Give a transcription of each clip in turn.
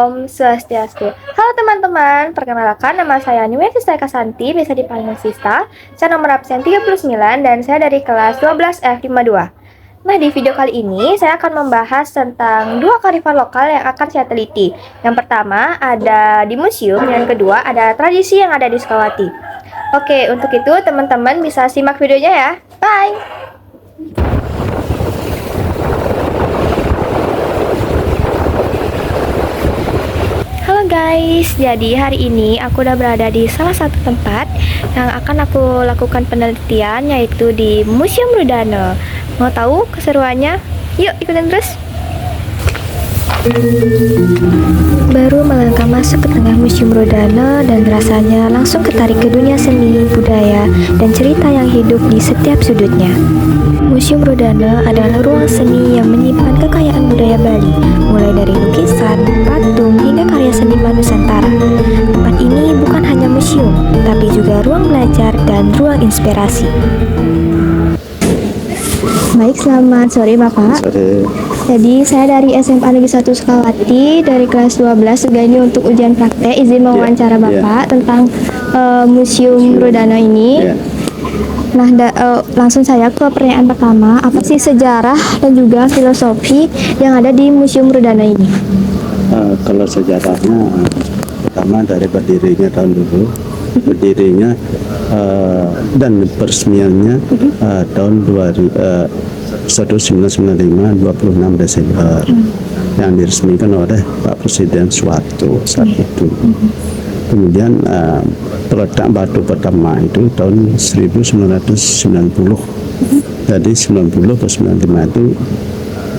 Om Swastiastu. Halo teman-teman, perkenalkan nama saya Niweti Kasanti, bisa dipanggil Sista. Saya nomor absen 39 dan saya dari kelas 12 F52. Nah, di video kali ini saya akan membahas tentang dua kearifan lokal yang akan saya teliti. Yang pertama ada di museum, yang kedua ada tradisi yang ada di Sukawati. Oke, untuk itu teman-teman bisa simak videonya ya. Bye! Halo guys, jadi hari ini aku udah berada di salah satu tempat yang akan aku lakukan penelitian, yaitu di Museum Rudana. Mau tahu keseruannya? Yuk ikutin terus. Baru melangkah masuk ke tengah Museum Rudana dan rasanya langsung ketarik ke dunia seni, budaya, dan cerita yang hidup di setiap sudutnya. Museum Rudana adalah ruang seni yang menyimpan kekayaan budaya Bali, mulai dari lukisan, patung, hingga karya seniman Nusantara. Tempat ini bukan hanya museum, tapi juga ruang belajar dan ruang inspirasi. Baik, selamat sore Bapak. Sore. Jadi saya dari SMA Negeri 1 Sukawati dari kelas 12 juga ini untuk ujian praktek. Izin mewawancara Bapak tentang Museum Rudana ini. Nah, langsung saya ke pertanyaan pertama. Apa sih sejarah dan juga filosofi yang ada di Museum Rudana ini? Kalau sejarahnya, pertama dari berdirinya tahun dulu, berdirinya dan peresmiannya tahun 1995, 26 Desember, yang diresmikan oleh Pak Presiden Soeharto saat itu. Kemudian peletak batu pertama itu tahun 1990. Jadi 90 ke 95 itu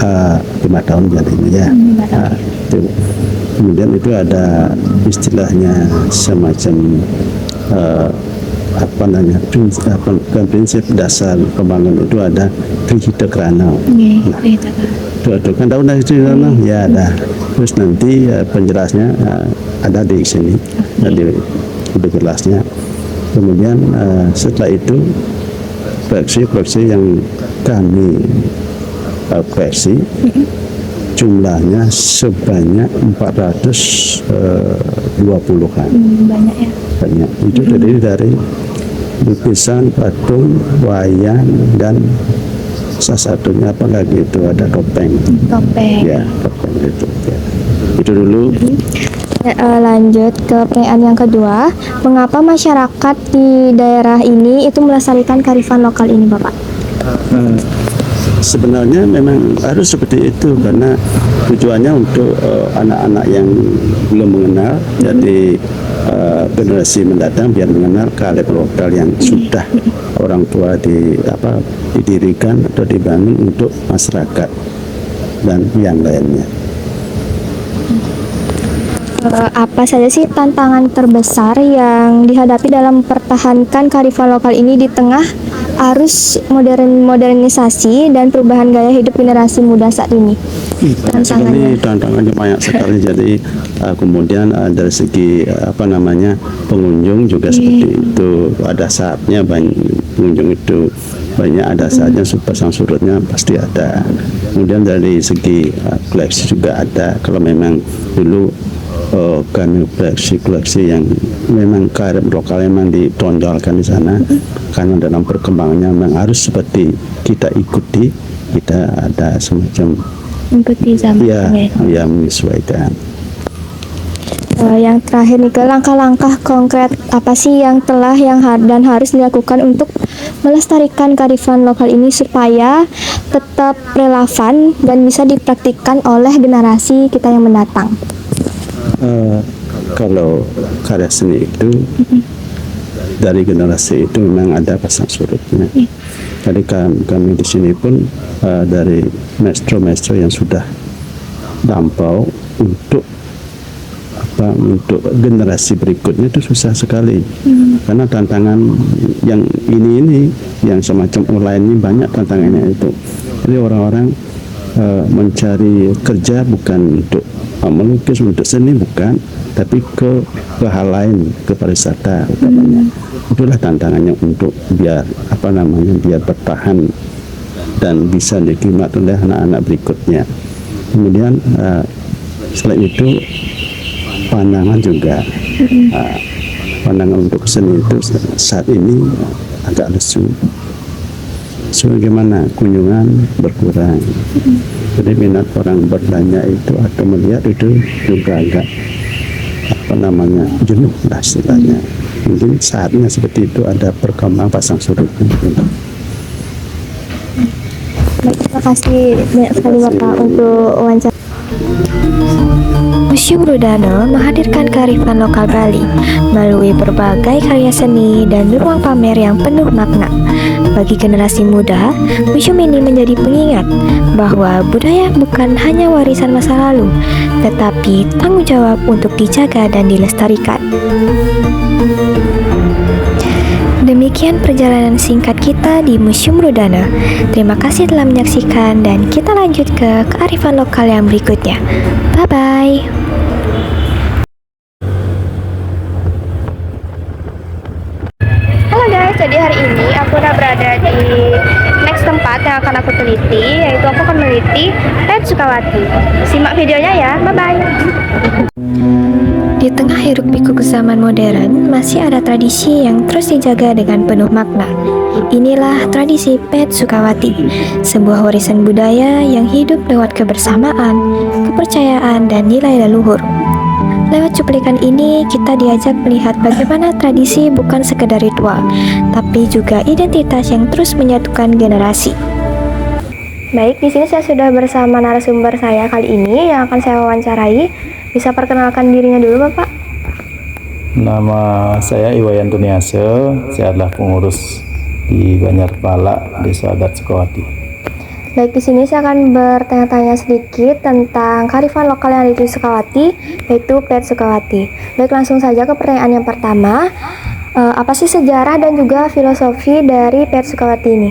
5 tahun jadinya ya. Itu. Kemudian itu ada istilahnya semacam prinsip dasar pembangunan itu ada Trihita Krana. Itu kan tahu dari Trihita Krana? Ya ada. Terus nanti penjelasnya ada di sini, lebih jelasnya. Kemudian setelah itu koleksi yang kami koleksi jumlahnya sebanyak 420-an. Banyak ya? Banyak. Itu terdiri dari lukisan, patung, wayang, dan salah satunya apa lagi itu ada topeng. Topeng. Ya, topeng itu. Ya. Itu dulu. Lanjut ke pertanyaan yang kedua, mengapa masyarakat di daerah ini itu melestarikan kearifan lokal ini, Bapak? Sebenarnya memang harus seperti itu karena tujuannya untuk anak-anak yang belum mengenal, jadi generasi mendatang biar mengenal kearifan lokal yang sudah orang tua didirikan atau dibangun untuk masyarakat dan yang lainnya. Apa saja sih tantangan terbesar yang dihadapi dalam mempertahankan kearifan lokal ini di tengah arus modernisasi dan perubahan gaya hidup generasi muda saat ini? Tantangannya banyak sekali. Jadi kemudian dari segi pengunjung juga seperti itu. Ada saatnya pengunjung itu banyak, ada saatnya pasang surutnya pasti ada. Kemudian dari segi koleksi juga ada. Kalau memang dulu kan koleksi yang memang kearifan lokal memang ditonjolkan di sana, karena dalam perkembangannya memang harus seperti kita ikuti, kita ada semacam mengikuti zaman ya menyesuaikan. Yang terakhir nih, langkah-langkah konkret apa sih yang dan harus dilakukan untuk melestarikan kearifan lokal ini supaya tetap relevan dan bisa dipraktikkan oleh generasi kita yang mendatang? Kalau karya seni itu dari generasi itu memang ada pasang surutnya. Jadi kami di sini pun dari maestro-maestro yang sudah lampau untuk generasi berikutnya itu susah sekali. Karena tantangan yang ini yang semacam online ini banyak tantangannya itu. Jadi orang-orang mencari kerja bukan untuk melukis, untuk seni bukan, tapi ke hal lain, ke pariwisata utamanya. Itulah tantangannya untuk biar bertahan dan bisa dinikmati oleh anak-anak berikutnya. Kemudian selain itu pandangan juga uh, pandangan untuk seni itu saat ini agak lesu. Sebagaimana kunjungan berkurang, jadi minat orang bertanya itu atau melihat itu juga agak jenuh lah istilahnya. Mungkin saatnya seperti itu ada perkembangan pasang surut. Baik, terima kasih banyak sekali Bapak untuk wawancara. Museum Rudana menghadirkan kearifan lokal Bali melalui berbagai karya seni dan ruang pamer yang penuh makna. Bagi generasi muda, museum ini menjadi pengingat bahwa budaya bukan hanya warisan masa lalu, tetapi tanggung jawab untuk dijaga dan dilestarikan. Demikian perjalanan singkat kita di Museum Rudana. Terima kasih telah menyaksikan dan kita lanjut ke kearifan lokal yang berikutnya. Bye-bye. Halo guys, jadi hari ini aku udah berada di next tempat yang akan aku teliti, yaitu aku akan meneliti Pet Sukawati. Simak videonya ya, bye-bye. Di tengah hiruk pikuk zaman modern, masih ada tradisi yang terus dijaga dengan penuh makna. Inilah tradisi Pet Sukawati, sebuah warisan budaya yang hidup lewat kebersamaan, kepercayaan, dan nilai leluhur. Lewat cuplikan ini, kita diajak melihat bagaimana tradisi bukan sekedar ritual, tapi juga identitas yang terus menyatukan generasi. Baik, di sini saya sudah bersama narasumber saya kali ini yang akan saya wawancarai. Bisa perkenalkan dirinya dulu, Bapak? Nama saya Iwayan Tuniase, saya adalah pengurus di Banjarpala, Desa Adat Sukawati. Baik, di sini saya akan bertanya-tanya sedikit tentang kearifan lokal yang ada di Sukawati, yaitu Pet Sukawati. Baik, langsung saja ke pertanyaan yang pertama. Apa sih sejarah dan juga filosofi dari Pet Sukawati ini?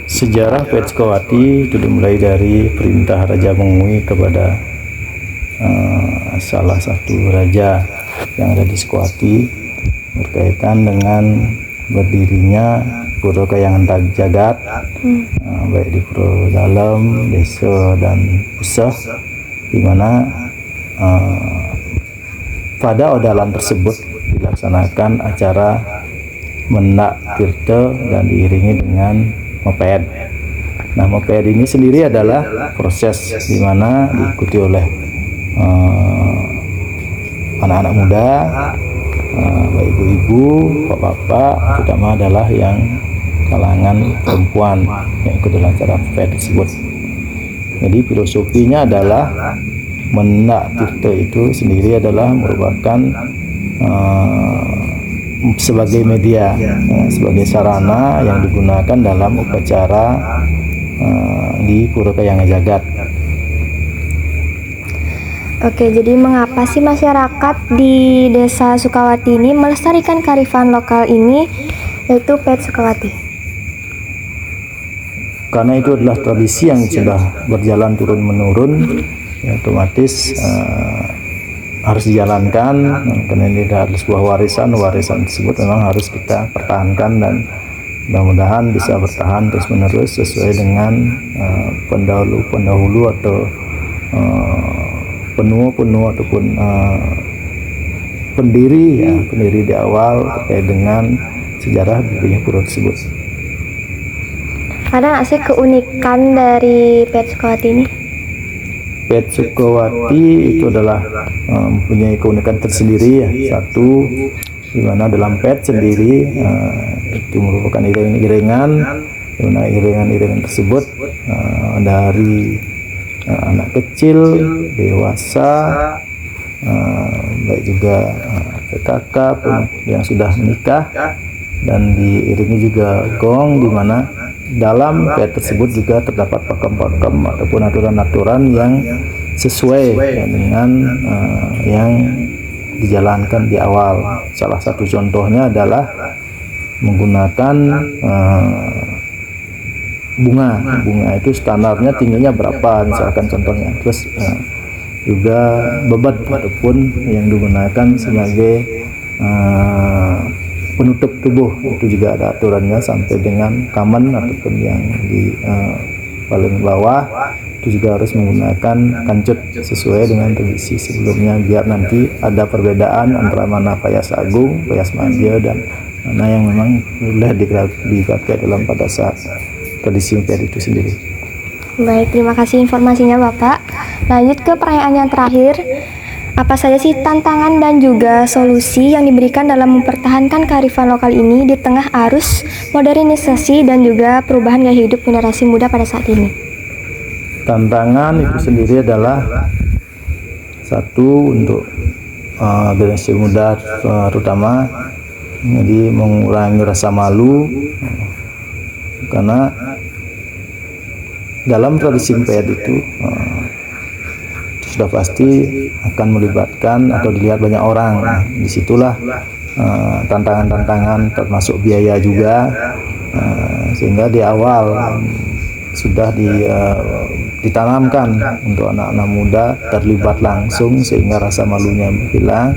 Sejarah Pet Sukawati itu dimulai dari perintah Raja Mengui kepada salah satu raja yang ada di Sukawati berkaitan dengan berdirinya Pura Kahyangan Jagat, baik di Pura Dalam, Desa dan Pusah, di mana pada odalan tersebut dilaksanakan acara Mendak Tirta dan diiringi dengan moped. Nah, moped ini sendiri adalah proses di mana diikuti oleh anak-anak muda, baik ibu-ibu, bapak-bapak, terutama adalah yang kalangan perempuan yang ikut dalam acara PET tersebut. Jadi filosofinya adalah Mendak Tirta itu sendiri adalah merupakan sebagai media, sebagai sarana yang digunakan dalam upacara di Pura Kahyangan Jagat. Oke, jadi mengapa sih masyarakat di Desa Sukawati ini melestarikan kearifan lokal ini, yaitu Pet Sukawati? Karena itu adalah tradisi yang sudah berjalan turun-menurun, ya, otomatis harus dijalankan, karena ini adalah sebuah warisan tersebut memang harus kita pertahankan dan mudah-mudahan bisa bertahan terus-menerus sesuai dengan pendahulu atau penuh ataupun pendiri di awal terkait dengan sejarah berdirinya pura tersebut. Ada nggak sih keunikan dari Pet Sukawati ini? Pet Sukawati itu adalah mempunyai keunikan tersendiri, ya. Satu, di mana dalam pet sendiri itu merupakan iring-iringan, di mana iringan-iringan tersebut dari anak kecil, dewasa, baik juga PKK yang sudah menikah, dan diiringi juga gong, di mana dalam pet tersebut juga terdapat pakem-pakem ataupun aturan-aturan yang sesuai dengan yang dijalankan di awal. Salah satu contohnya adalah menggunakan bunga itu standarnya tingginya berapa, misalkan contohnya. Terus juga bebat ataupun yang digunakan sebagai penutup tubuh, itu juga ada aturannya, sampai dengan kaman ataupun yang paling bawah itu juga harus menggunakan kancut sesuai dengan tradisi sebelumnya, biar nanti ada perbedaan antara mana payas agung, payas maja, dan mana yang memang boleh dipakai dalam pada saat tradisi MPR itu sendiri. Baik, terima kasih informasinya Bapak. Lanjut ke pertanyaan yang terakhir. Apa saja sih tantangan dan juga solusi yang diberikan dalam mempertahankan kearifan lokal ini di tengah arus modernisasi dan juga perubahan gaya hidup generasi muda pada saat ini? Tantangan itu sendiri adalah satu untuk generasi muda terutama, jadi mengurangi rasa malu, karena dalam tradisi MPR itu sudah pasti akan melibatkan atau dilihat banyak orang. Disitulah tantangan-tantangan termasuk biaya juga, sehingga di awal sudah ditanamkan untuk anak-anak muda terlibat langsung sehingga rasa malunya hilang.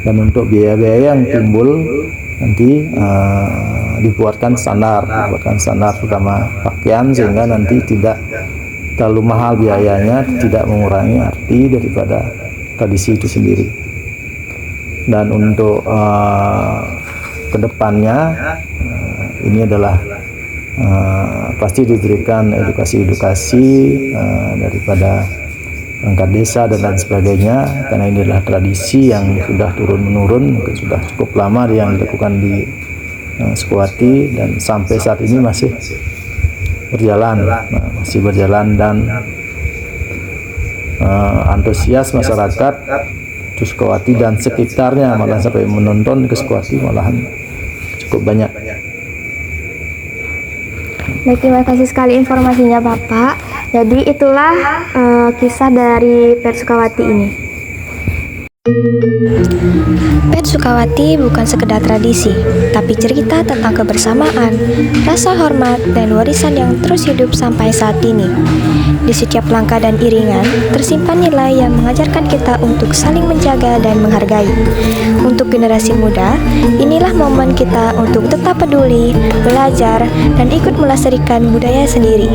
Dan untuk biaya-biaya yang timbul nanti dibuatkan standar terutama pakaian, sehingga nanti tidak terlalu mahal biayanya, tidak mengurangi arti daripada tradisi itu sendiri. Dan untuk kedepannya ini adalah pasti diberikan edukasi daripada perangkat desa dan lain sebagainya, karena ini adalah tradisi yang sudah turun-menurun, mungkin sudah cukup lama yang dilakukan di Sukawati, dan sampai saat ini masih berjalan, dan antusias masyarakat di Sukawati dan sekitarnya, malah sampai menonton ke Sukawati malahan cukup banyak. Baik, terima kasih sekali informasinya Bapak. Jadi itulah kisah dari Pet Sukawati ini. Pet Sukawati bukan sekedar tradisi, tapi cerita tentang kebersamaan, rasa hormat, dan warisan yang terus hidup sampai saat ini. Di setiap langkah dan iringan, tersimpan nilai yang mengajarkan kita untuk saling menjaga dan menghargai. Untuk generasi muda, inilah momen kita untuk tetap peduli, belajar, dan ikut melestarikan budaya sendiri.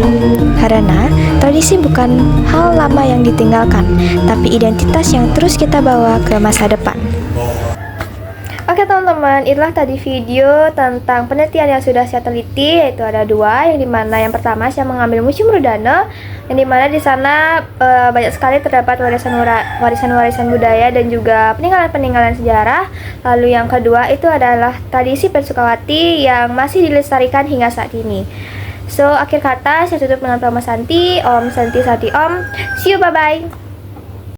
Karena tradisi bukan hal lama yang ditinggalkan, tapi identitas yang terus kita bawa ke masa depan. Oke teman-teman, itulah tadi video tentang penelitian yang sudah saya teliti, yaitu ada dua, yang dimana yang pertama saya mengambil Museum Rudana, yang dimana di sana banyak sekali terdapat warisan-warisan budaya dan juga peninggalan-peninggalan sejarah. Lalu yang kedua itu adalah tradisi Pet Sukawati yang masih dilestarikan hingga saat ini. So, akhir kata saya tutup dengan Prama Santi, Om Santi Sati Om. See you, bye-bye.